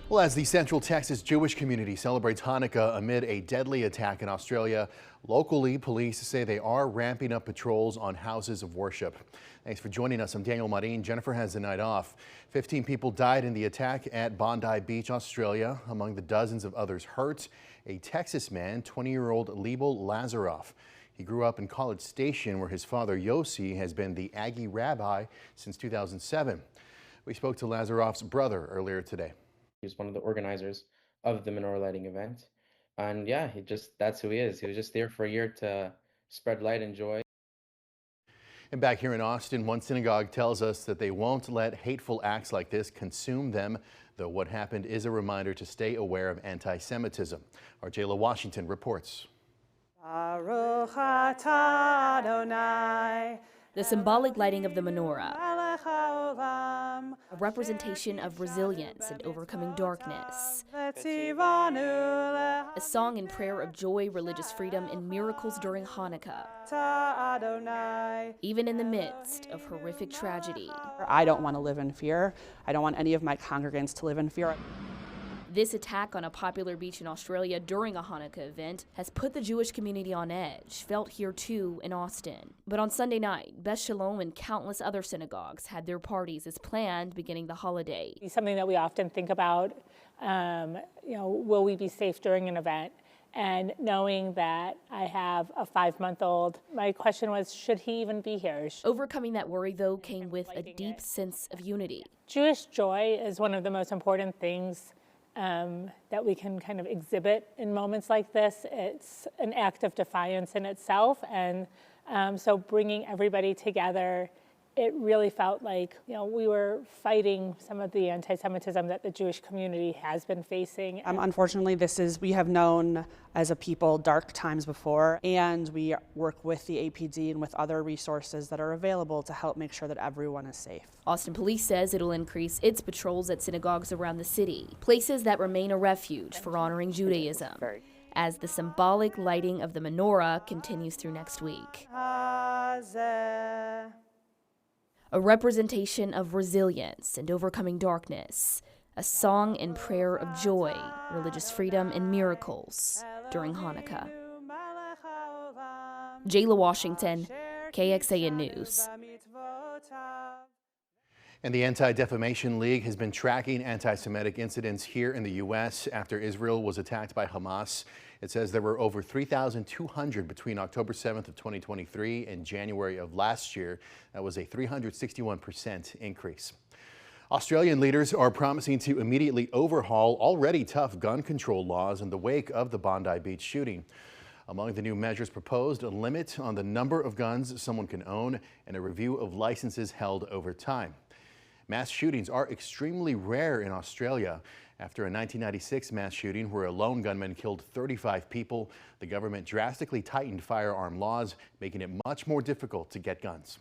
Well, as the Central Texas Jewish community celebrates Hanukkah amid a deadly attack in Australia, locally police say they are ramping up patrols on houses of worship. Thanks for joining us. I'm Daniel Marin. Jennifer has the night off. 15 people died in the attack at Bondi Beach, Australia. Among the dozens of others hurt, a Texas man, 20-year-old Lebel Lazaroff. He grew up in College Station, where his father Yossi has been the Aggie rabbi since 2007. We spoke to Lazaroff's brother earlier today. He was one of the organizers of the menorah lighting event. And yeah, that's who he is. He was just there for a year to spread light and joy. And back here in Austin, one synagogue tells us that they won't let hateful acts like this consume them, though what happened is a reminder to stay aware of anti-Semitism. Our Jayla Washington reports. Baruch atah Adonai. The symbolic lighting of the menorah, a representation of resilience and overcoming darkness, a song and prayer of joy, religious freedom, and miracles during Hanukkah, even in the midst of horrific tragedy. I don't want to live in fear. I don't want any of my congregants to live in fear. This attack on a popular beach in Australia during a Hanukkah event has put the Jewish community on edge, felt here too in Austin. But on Sunday night, Beth Shalom and countless other synagogues had their parties as planned beginning the holiday. It's something that we often think about, will we be safe during an event? And knowing that I have a 5-month-old, my question was, should he even be here? Overcoming that worry, though, came with a deep sense of unity. Jewish joy is one of the most important things that we can kind of exhibit in moments like this. It's an act of defiance in itself, and so bringing everybody together, it really felt like we were fighting some of the anti-Semitism that the Jewish community has been facing. Unfortunately, we have known as a people dark times before, and we work with the APD and with other resources that are available to help make sure that everyone is safe. Austin Police says it'll increase its patrols at synagogues around the city, places that remain a refuge for honoring Judaism, as the symbolic lighting of the menorah continues through next week. A representation of resilience and overcoming darkness, a song and prayer of joy, religious freedom, and miracles during Hanukkah. Jayla Washington, KXAN News. And the Anti-Defamation League has been tracking anti-Semitic incidents here in the U.S. after Israel was attacked by Hamas. It says there were over 3,200 between October 7th of 2023 and January of last year. That was a 361% increase. Australian leaders are promising to immediately overhaul already tough gun control laws in the wake of the Bondi Beach shooting. Among the new measures proposed, a limit on the number of guns someone can own and a review of licenses held over time. Mass shootings are extremely rare in Australia. After a 1996 mass shooting where a lone gunman killed 35 people, the government drastically tightened firearm laws, making it much more difficult to get guns.